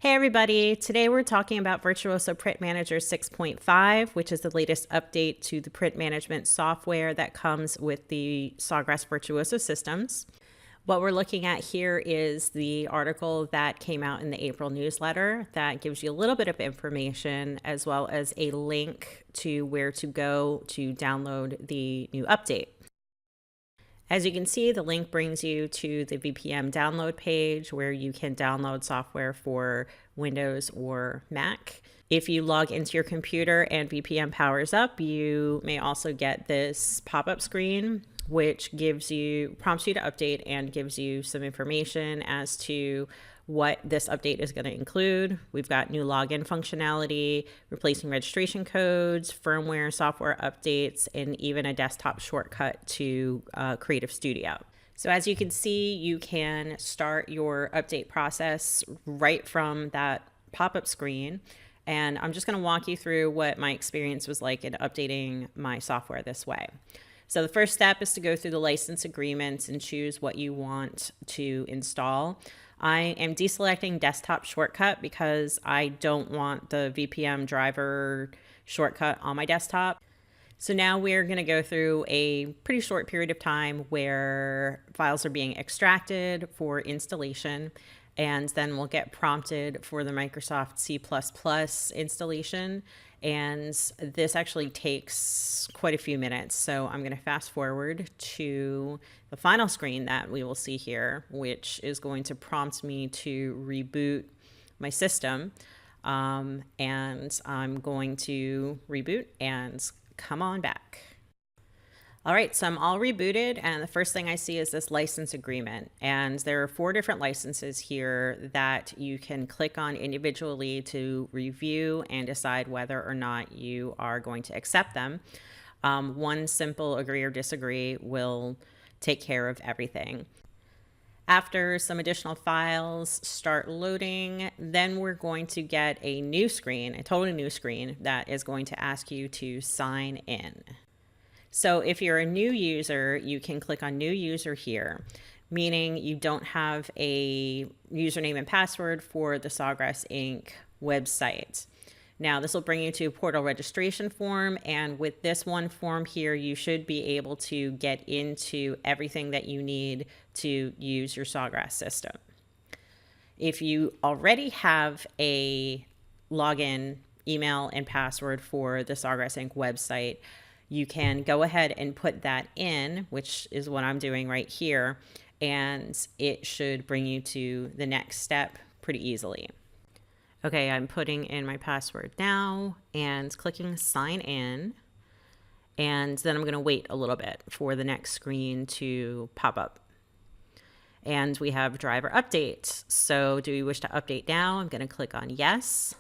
Hey everybody, today we're talking about Virtuoso Print Manager 6.5, which is the latest update to the print management software that comes with the Sawgrass Virtuoso systems. What we're looking at here is the article that came out in the April newsletter that gives you a little bit of information as well as a link to where to go to download the new update. As you can see, the link brings you to the VPM download page where you can download software for Windows or Mac. If you log into your computer and VPM powers up, you may also get this pop-up screen, which prompts you to update and gives you some information as to what this update is going to include. We've got new login functionality, replacing registration codes, firmware, software updates, and even a desktop shortcut to CreativeStudio. So as you can see, you can start your update process right from that pop-up screen. And I'm just going to walk you through what my experience was like in updating my software this way. So the first step is to go through the license agreements and choose what you want to install. I am deselecting desktop shortcut because I don't want the VPM driver shortcut on my desktop. So now we're going to go through a pretty short period of time where files are being extracted for installation, and then we'll get prompted for the Microsoft C++ installation. And this actually takes quite a few minutes. So I'm going to fast forward to the final screen that we will see here, which is going to prompt me to reboot my system. And I'm going to reboot and come on back. All right, so I'm all rebooted, and the first thing I see is this license agreement. And there are 4 different licenses here that you can click on individually to review and decide whether or not you are going to accept them. One simple agree or disagree will take care of everything. After some additional files start loading, then we're going to get a new screen, a totally new screen that is going to ask you to sign in. So if you're a new user, you can click on New User here, meaning you don't have a username and password for the Sawgrass Inc. website. Now this will bring you to a portal registration form, and with this one form here, you should be able to get into everything that you need to use your Sawgrass system. If you already have a login, email, and password for the Sawgrass Inc. website, you can go ahead and put that in, which is what I'm doing right here, and it should bring you to the next step pretty easily. Okay, I'm putting in my password now and clicking sign in, and then I'm going to wait a little bit for the next screen to pop up. And we have driver update. So do we wish to update now? I'm going to click on yes.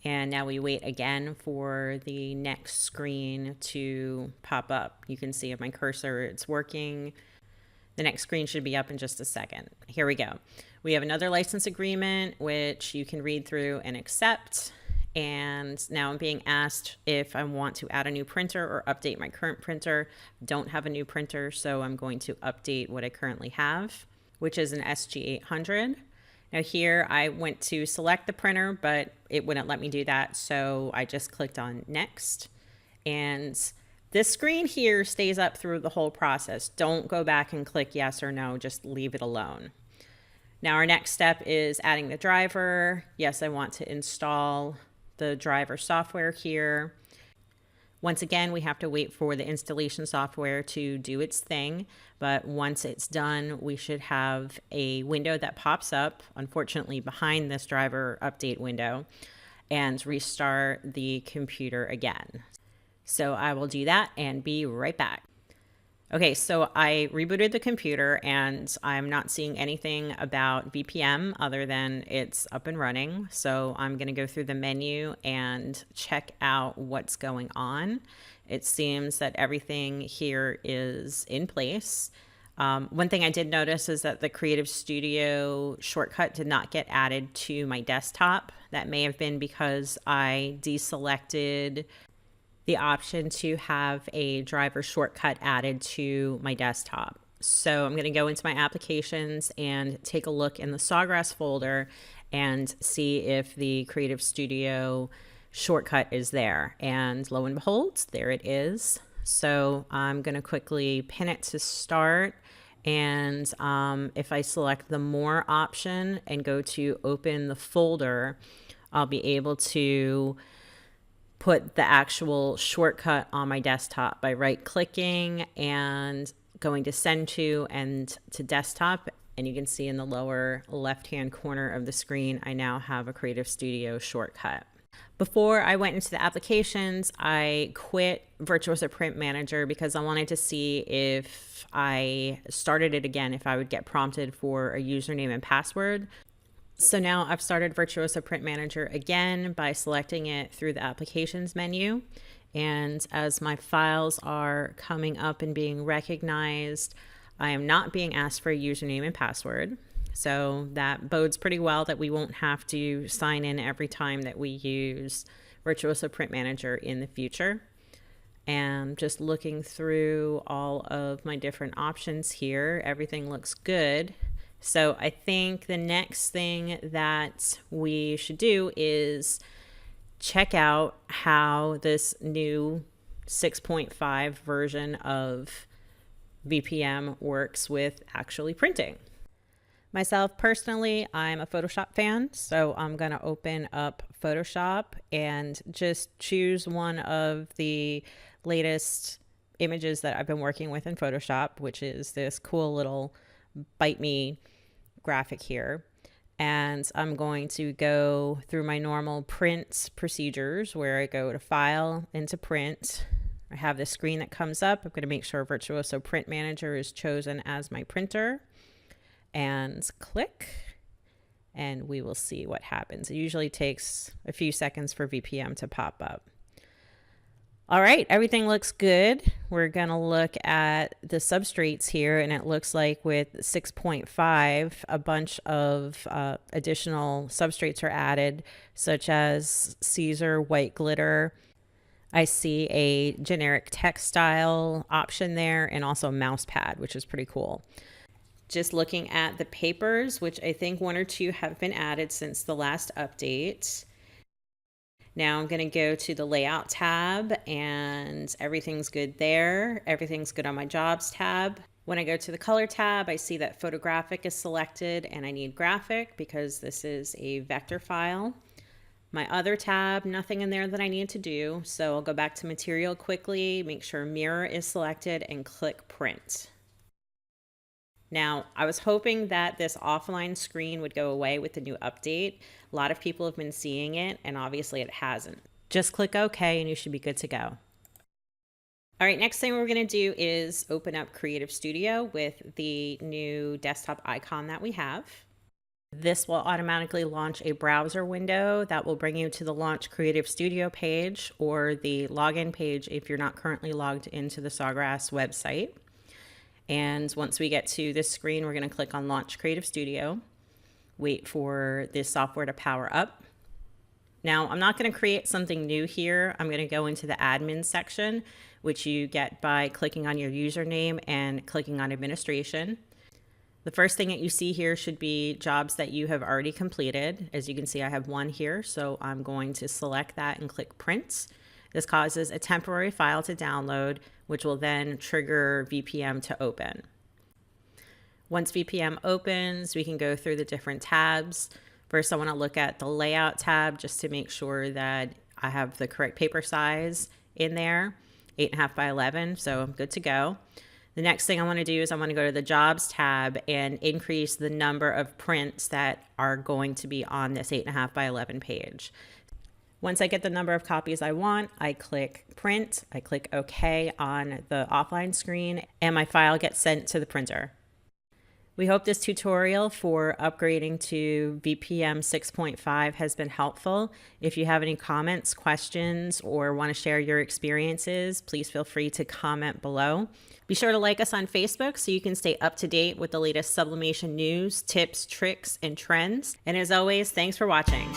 And now we wait again for the next screen to pop up. You can see on my cursor it's working. The next screen should be up in just a second. Here we go. We have another license agreement, which you can read through and accept. And now I'm being asked if I want to add a new printer or update my current printer. Don't have a new printer, so I'm going to update what I currently have, which is an SG800. Now here I went to select the printer, but it wouldn't let me do that. So I just clicked on next, and this screen here stays up through the whole process. Don't go back and click yes or no, just leave it alone. Now our next step is adding the driver. Yes, I want to install the driver software here. Once again, we have to wait for the installation software to do its thing, but once it's done, we should have a window that pops up, unfortunately behind this driver update window, and restart the computer again. So I will do that and be right back. Okay, so I rebooted the computer and I'm not seeing anything about VPM other than it's up and running. So I'm going to go through the menu and check out what's going on. It seems that everything here is in place. One thing I did notice is that the CreativeStudio shortcut did not get added to my desktop. That may have been because I deselected the option to have a driver shortcut added to my desktop. So I'm going to go into my applications and take a look in the Sawgrass folder and see if the Creative Studio shortcut is there. And lo and behold, there it is. So I'm going to quickly pin it to start. And if I select the More option and go to open the folder, I'll be able to put the actual shortcut on my desktop by right-clicking and going to Send to and to Desktop. And you can see in the lower left-hand corner of the screen, I now have a Creative Studio shortcut. Before I went into the applications, I quit Virtuoso Print Manager because I wanted to see if I started it again, if I would get prompted for a username and password. So now I've started Virtuoso Print Manager again by selecting it through the applications menu. And as my files are coming up and being recognized, I am not being asked for a username and password. So that bodes pretty well that we won't have to sign in every time that we use Virtuoso Print Manager in the future. And just looking through all of my different options here, everything looks good. So I think the next thing that we should do is check out how this new 6.5 version of VPM works with actually printing. Myself personally, I'm a Photoshop fan, so I'm going to open up Photoshop and just choose one of the latest images that I've been working with in Photoshop, which is this cool little Bite Me graphic here. And I'm going to go through my normal print procedures where I go to File, into Print. I have this screen that comes up. I'm going to make sure Virtuoso Print Manager is chosen as my printer. And click, and we will see what happens. It usually takes a few seconds for VPM to pop up. All right, everything looks good. We're gonna look at the substrates here, and it looks like with 6.5, a bunch of additional substrates are added, such as Caesar white glitter. I see a generic textile option there, and also a mouse pad, which is pretty cool. Just looking at the papers, which I think 1 or 2 have been added since the last update. Now I'm going to go to the Layout tab, and everything's good there. Everything's good on my Jobs tab. When I go to the Color tab, I see that Photographic is selected, and I need Graphic because this is a vector file. My other tab, nothing in there that I need to do, so I'll go back to Material quickly, make sure Mirror is selected, and click Print. Now, I was hoping that this offline screen would go away with the new update. A lot of people have been seeing it, and obviously it hasn't. Just click OK, and you should be good to go. All right, next thing we're going to do is open up Creative Studio with the new desktop icon that we have. This will automatically launch a browser window that will bring you to the Launch Creative Studio page or the login page if you're not currently logged into the Sawgrass website. And once we get to this screen, we're going to click on Launch Creative Studio, wait for this software to power up. Now, I'm not going to create something new here. I'm going to go into the admin section, which you get by clicking on your username and clicking on administration. The first thing that you see here should be jobs that you have already completed. As you can see, I have one here, so I'm going to select that and click Print. This causes a temporary file to download, which will then trigger VPM to open. Once VPM opens, we can go through the different tabs. First, I want to look at the Layout tab just to make sure that I have the correct paper size in there, 8.5 by 11, so I'm good to go. The next thing I want to do is I want to go to the Jobs tab and increase the number of prints that are going to be on this 8.5 by 11 page. Once I get the number of copies I want, I click Print, I click OK on the offline screen, and my file gets sent to the printer. We hope this tutorial for upgrading to VPM 6.5 has been helpful. If you have any comments, questions, or want to share your experiences, please feel free to comment below. Be sure to like us on Facebook so you can stay up to date with the latest sublimation news, tips, tricks, and trends. And as always, thanks for watching.